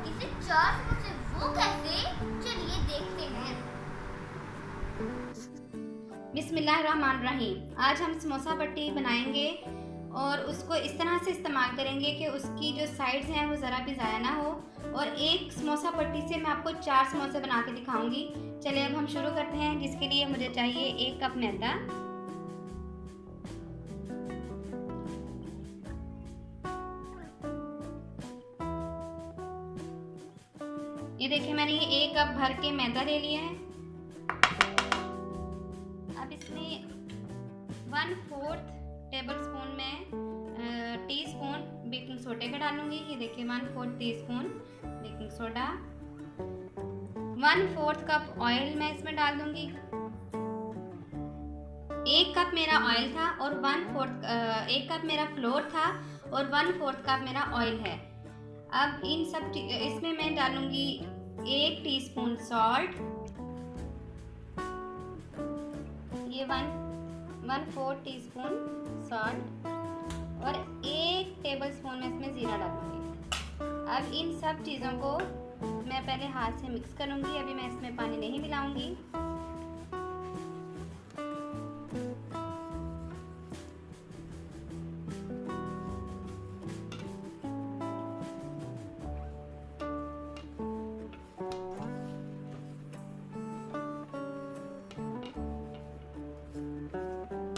इसे 4 समोसे, वो कैसे? चलिए देखते हैं। बिस्मिल्लाहिर्रहमानिर्रहीम। आज हम समोसा पट्टी बनाएंगे और उसको इस तरह से इस्तेमाल करेंगे कि उसकी जो साइड्स हैं वो ज़रा भी ज़ाया ना हो। और एक समोसा पट्टी से मैं आपको 4 समोसे बना के दिखाऊंगी। चलिए अब हम शुरू करते हैं, जिसके लिए मुझे चाहिए 1 कप मैदा, ये देखिए मैंने ये 1 कप भर के मैदा ले लिया है। अब इसमें 1/4 टेबल स्पून में टी स्पून बेकिंग सोडे का डालूंगी। ये देखिए 1/4 tea spoon baking soda. 1/4 cup oil मैं इसमें डाल दूंगी। 1 कप मेरा ऑयल था और 1 कप मेरा फ्लोर था और 1/4 कप मेरा ऑयल है। अब इन सब इसमें मैं डालूंगी 1 टीस्पून सॉल्ट, ये 1/4 टीस्पून सॉल्ट, और 1 टेबल स्पून में इसमें ज़ीरा डालूंगी। अब इन सब चीज़ों को मैं पहले हाथ से मिक्स करूंगी। अभी मैं इसमें पानी नहीं मिलाऊंगी।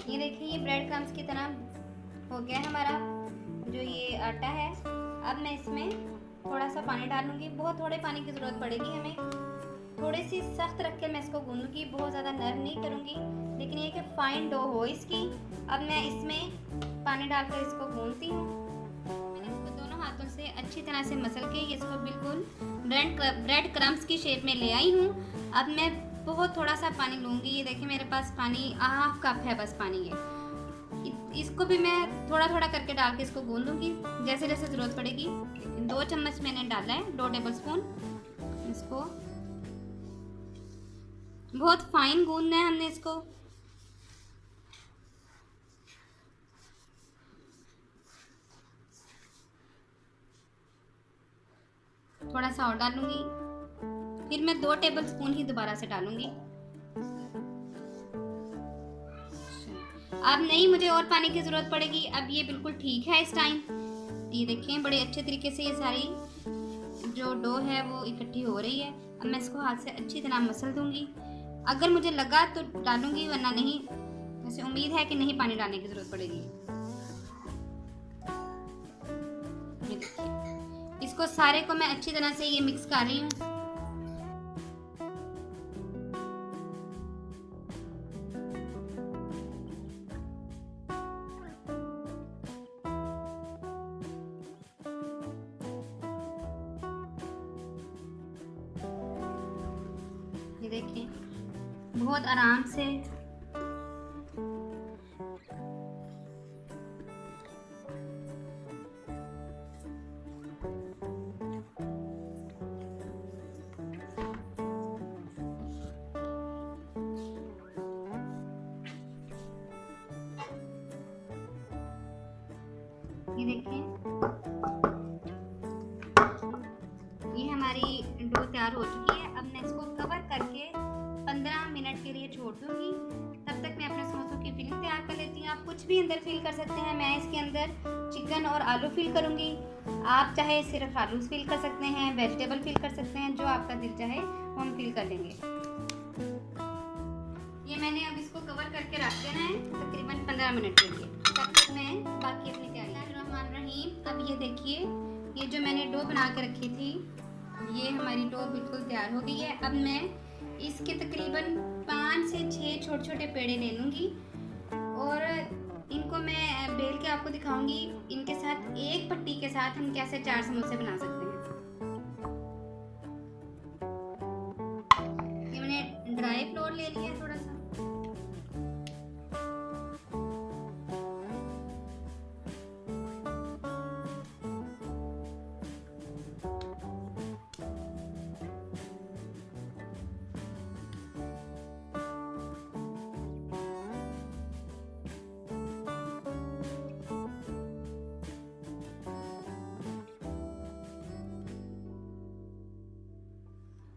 ये देखिए ये ब्रेड क्रम्स की तरह हो गया हमारा जो ये आटा है। अब मैं इसमें थोड़ा सा पानी डालूंगी। बहुत थोड़े पानी की ज़रूरत पड़ेगी हमें। थोड़ी सी सख्त रख के मैं इसको गूंदूंगी, बहुत ज़्यादा नरम नहीं करूंगी, लेकिन ये कि फाइन डो हो इसकी। अब मैं इसमें पानी डालकर इसको गूंदती हूँ। मैंने इसको दोनों हाथों से अच्छी तरह से मसल के इसको बिल्कुल ब्रेड क्रम्स की शेप में ले आई हूँ। अब मैं बहुत थोड़ा सा पानी लूँगी। ये देखिए मेरे पास पानी 1/2 कप है बस पानी ये। इसको भी मैं थोड़ा थोड़ा करके डाल के इसको गूंदूंगी जैसे जैसे ज़रूरत पड़ेगी। 2 चम्मच मैंने डाला है, 2 टेबल स्पून। इसको बहुत फाइन गूंदना है हमने इसको। थोड़ा सा और डालूंगी, फिर मैं 2 टेबल स्पून ही दोबारा से डालूंगी। अब नहीं मुझे और पानी की ज़रूरत पड़ेगी। अब ये बिल्कुल ठीक है इस टाइम। ये देखें बड़े अच्छे तरीके से ये सारी जो डो है वो इकट्ठी हो रही है। अब मैं इसको हाथ से अच्छी तरह मसल दूंगी। अगर मुझे लगा तो डालूंगी, वरना नहीं। वैसे उम्मीद है कि नहीं पानी डालने की ज़रूरत पड़ेगी। ये देखिए इसको सारे को मैं अच्छी तरह से ये मिक्स कर रही हूँ। ये देखिए बहुत आराम से ये देखिए ये हमारी डो तैयार हो चुकी है। अब मैं इसको कवर करके 15 मिनट के लिए छोड़ दूंगी। तब तक मैं अपने समोसों की फिलिंग तैयार कर लेती हूँ। आप कुछ भी अंदर फिल कर सकते हैं। मैं इसके अंदर चिकन और आलू फिल करूँगी। आप चाहे सिर्फ आलू फिल कर सकते हैं, वेजिटेबल फिल कर सकते हैं, जो आपका दिल चाहे वो हम फिल कर लेंगे। ये मैंने अब इसको कवर करके रख देना है तकरीबन 15 मिनट के लिए। तब तक मैं बाकी अपनी तैयारी। अब ये देखिए ये जो मैंने डो बना के रखी थी, ये हमारी डो बिल्कुल तैयार हो गई है। अब मैं इसके तकरीबन 5 से 6 छोटे छोटे पेड़े ले लूँगी और इनको मैं बेल के आपको दिखाऊंगी। इनके साथ एक पट्टी के साथ हम कैसे 4 समोसे बना सकते हैं। ये मैंने ड्राई फ्लोर ले लिया है थोड़ा सा।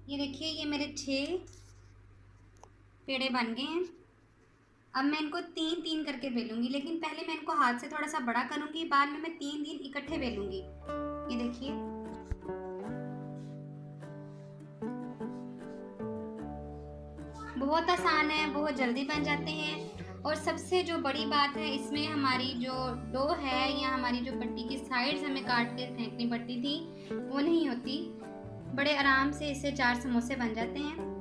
ये देखिए ये मेरे 6 पेड़े बन गए हैं। अब मैं इनको 3-3 करके बेलूंगी, लेकिन पहले मैं इनको हाथ से थोड़ा सा बड़ा करूंगी, बाद में मैं 3 इकट्ठे बेलूंगी। ये देखिए बहुत आसान है, बहुत जल्दी बन जाते हैं। और सबसे जो बड़ी बात है इसमें, हमारी जो डो है या हमारी जो पट्टी की साइड्स हमें काट के फेंकनी पड़ती थी वो नहीं होती। बड़े आराम से इससे 4 समोसे बन जाते हैं।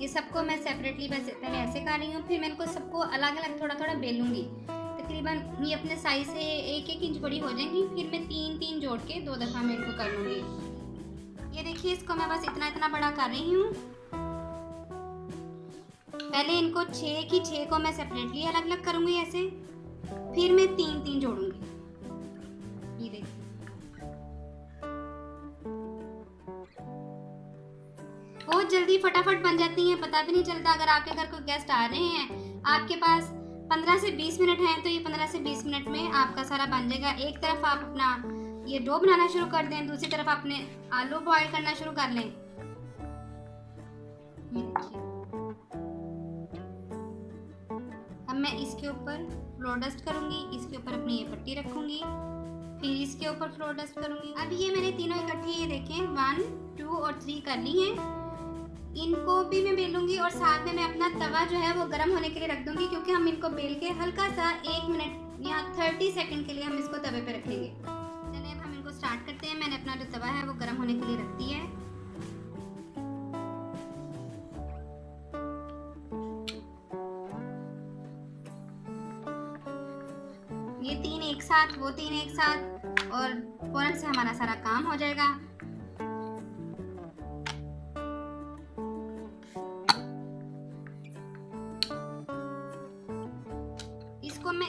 ये सबको मैं सेपरेटली पहले ऐसे कर रही हूँ, फिर मैं इनको सबको अलग अलग थोड़ा थोड़ा बेलूंगी। तकरीबन ये अपने साइज से 1-1 इंच बड़ी हो जाएंगी। फिर मैं 3-3 जोड़ के 2 दफ़ा मैं इनको कर लूँगी। ये देखिए इसको मैं बस इतना इतना बड़ा कर रही हूँ। पहले इनको 6 की 6 को मैं सेपरेटली अलग अलग करूँगी ऐसे, फिर मैं 3-3 जोड़ूंगी। ये देखिए बहुत जल्दी फटाफट बन जाती हैं, पता भी नहीं चलता। अगर आपके घर कोई गेस्ट आ रहे हैं, आपके पास 15 से 20 मिनट हैं, तो ये 15 से 20 मिनट में आपका सारा बन जाएगा। एक तरफ आप अपना ये डो बनाना शुरू कर दें, दूसरी तरफ अपने आलू बॉईल करना शुरू कर लें। अब मैं इसके ऊपर फ्लोर डस्ट करूंगी, इसके ऊपर अपनी ये पट्टी रखूंगी, फिर इसके ऊपर फ्लोर डस्ट करूंगी। अब ये मैंने तीनों इकट्ठी ये देखें 1, 2 और 3 कर ली हैं। इनको भी मैं बेलूंगी और साथ में मैं अपना तवा जो है वो गर्म होने के लिए रख दूंगी, क्योंकि हम इनको बेल के हल्का सा 1 मिनट या 30 सेकंड के लिए हम इसको तवे पे रखेंगे। चलिए अब हम इनको स्टार्ट करते हैं। मैंने अपना जो तवा है वो गर्म होने के लिए रख दिया है। ये 3 एक साथ, वो 3 एक साथ, और फौरन से हमारा सारा काम हो जाएगा। इसको मैं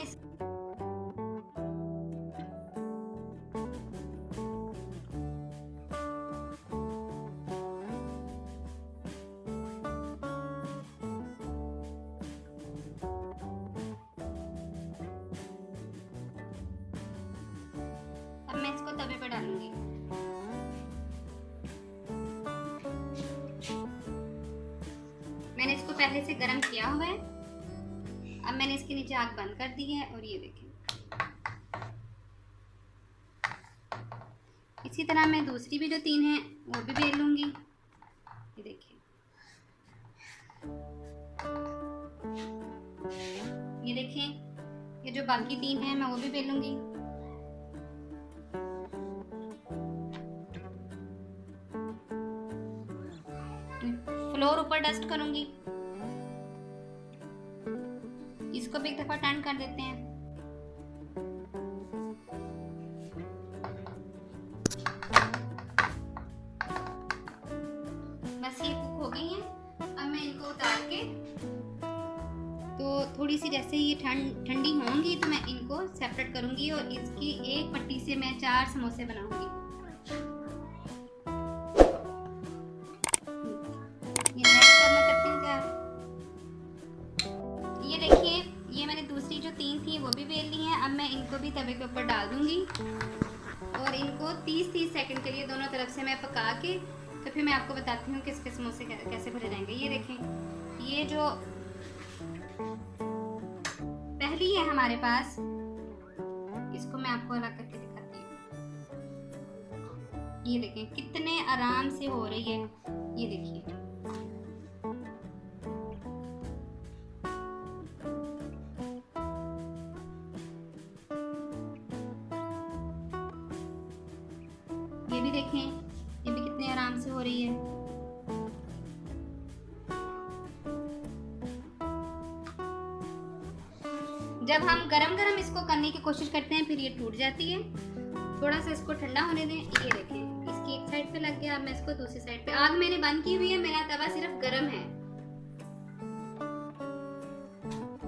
इसको तवे पे डालूंगी। मैंने इसको पहले से गरम किया हुआ है। अब मैंने इसके नीचे आग बंद कर दी है और ये देखें। इसी तरह मैं दूसरी भी जो 3 हैं वो भी बेल लूंगी। ये देखिए, ये देखें, ये जो बाकी 3 हैं मैं वो भी बेलूंगी। फ्लोर ऊपर डस्ट करूंगी। इसको भी एक दफा टर्न कर देते हैं। बस ये कुक हो गई हैं। अब मैं इनको उतार के, तो थोड़ी सी जैसे ये ठंडी होंगी तो मैं इनको सेपरेट करूंगी और इसकी एक पट्टी से मैं 4 समोसे बनाऊंगी। ये देखिए, ये मैंने दूसरी जो 3 थी वो भी बेल ली हैं। अब मैं इनको भी तवे के ऊपर डाल दूंगी और इनको 30-30 सेकंड के लिए दोनों तरफ से मैं पका के, तो फिर मैं आपको बताती हूँ कि इसके समोसे कैसे भरे जाएंगे। ये देखें, ये जो पहली है हमारे पास, इसको मैं आपको अलग करके दिखाती हूँ। ये देखें कितने आराम से हो रही है। ये देखिए, ये भी देखें, ये भी कितने आराम से हो रही है। जब हम गरम इसको करने की कोशिश करते हैं फिर ये टूट जाती है। थोड़ा सा इसको ठंडा होने दें। ये देखें, इसकी एक साइड पे लग गया। अब मैं इसको दूसरी साइड पे, आग मैंने बंद की हुई है, मेरा तवा सिर्फ गरम है।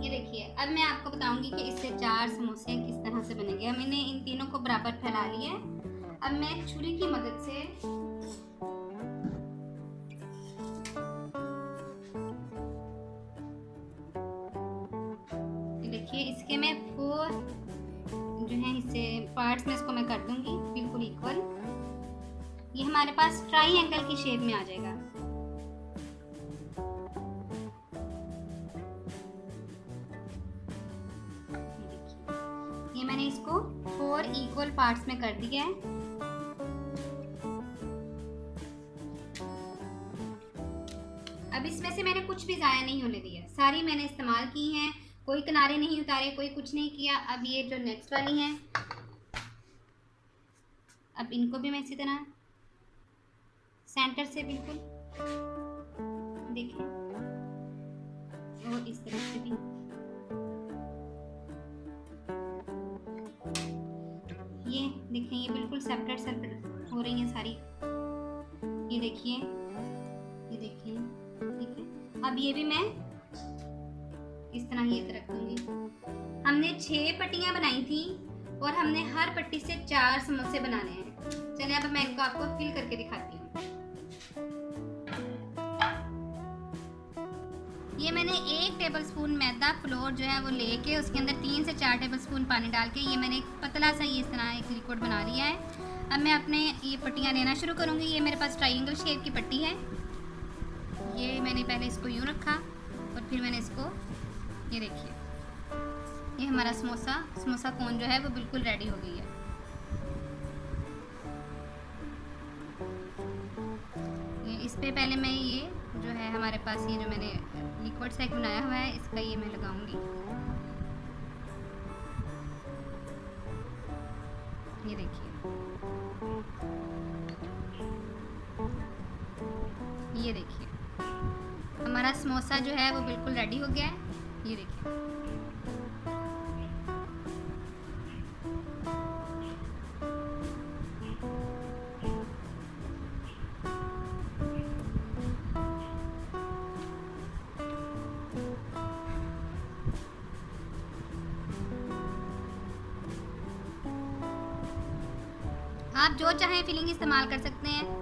ये देखिए, अब मैं आपको बताऊंगी कि इससे 4 समोसे किस तरह से बनेंगे। हमने इन तीनों को बराबर फैला लिया है। अब मैं छुरी की मदद से देखिए, इसके मैं 4 जो है हिस्से पार्ट्स में इसको मैं कर दूंगी बिल्कुल इक्वल। ये हमारे पास ट्रायंगल की शेप में आ जाएगा। ये मैंने इसको 4 इक्वल पार्ट्स में कर दिया है। अब इसमें से मैंने कुछ भी ज़ाया नहीं होने दिया, सारी मैंने इस्तेमाल की हैं, कोई किनारे नहीं उतारे, कोई कुछ नहीं किया। अब ये जो नेक्स्ट वाली हैं, अब इनको भी मैं इसी तरह सेंटर से बिल्कुल देखें, और इस तरह से भी ये देखें, ये बिल्कुल सेपरेट सेपरेट हो रही हैं सारी। ये देखिए, ये देखिए, ठीक है। अब ये भी मैं इस तरह ये रख दूंगी। हमने 6 पट्टियां बनाई थी और हमने हर पट्टी से 4 समोसे बनाने हैं। चलिए अब मैं इनको आपको फिल करके दिखाती हूँ। ये मैंने 1 टेबलस्पून मैदा फ्लोर जो है वो लेके उसके अंदर 3 से 4 टेबलस्पून पानी डाल के ये मैंने एक पतला सा ये इस तरह एक लिक्विड बना लिया है। अब मैं अपने ये पट्टियाँ लेना शुरू करूँगी। ये मेरे पास ट्रायंगल शेप की पट्टी है। ये मैंने पहले इसको यूँ रखा और फिर मैंने इसको, ये देखिए, ये हमारा समोसा कोन जो है वो बिल्कुल रेडी हो गई है। ये इस पे पहले मैं ये जो है हमारे पास ये जो मैंने लिक्विड सा बनाया हुआ है इसका ये मैं लगाऊंगी। ये देखिए, ये देखिए हमारा समोसा जो है वो बिल्कुल रेडी हो गया है। ये देखिए, आप जो चाहें फिलिंग इस्तेमाल कर सकते हैं।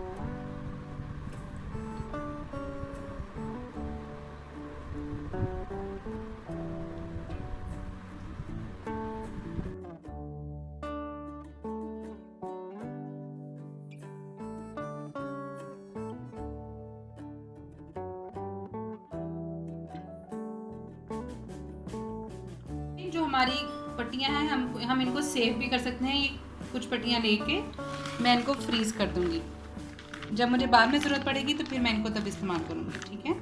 जो हमारी पट्टियां हैं हम इनको सेव भी कर सकते हैं। ये कुछ पट्टियां लेके मैं इनको फ्रीज कर दूंगी, जब मुझे बाद में ज़रूरत पड़ेगी तो फिर मैं इनको तब इस्तेमाल करूंगी। ठीक है,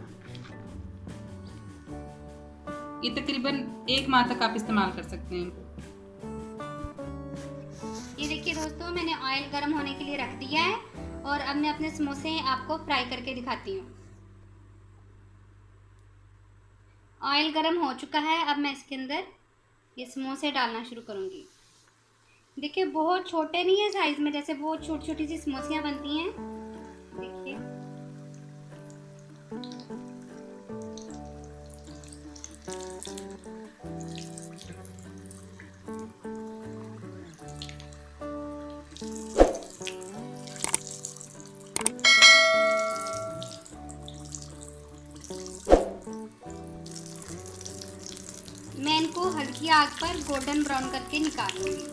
ये तकरीबन 1 माह तक आप इस्तेमाल कर सकते हैं इनको। ये देखिए दोस्तों, मैंने ऑयल गर्म होने के लिए रख दिया है और अब मैं अपने समोसे आपको फ्राई करके दिखाती हूँ। ऑयल गर्म हो चुका है। अब मैं इसके अंदर ये समोसे डालना शुरू करूँगी। देखिए, बहुत छोटे नहीं है साइज में, जैसे बहुत छोटी छोटी सी समोसियाँ बनती हैं। देखिए, मैं इनको हल्की आग पर गोल्डन ब्राउन करके निकाल लूँगी।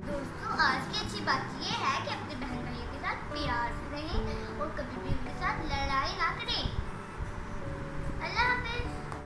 दोस्तों आज की अच्छी बात ये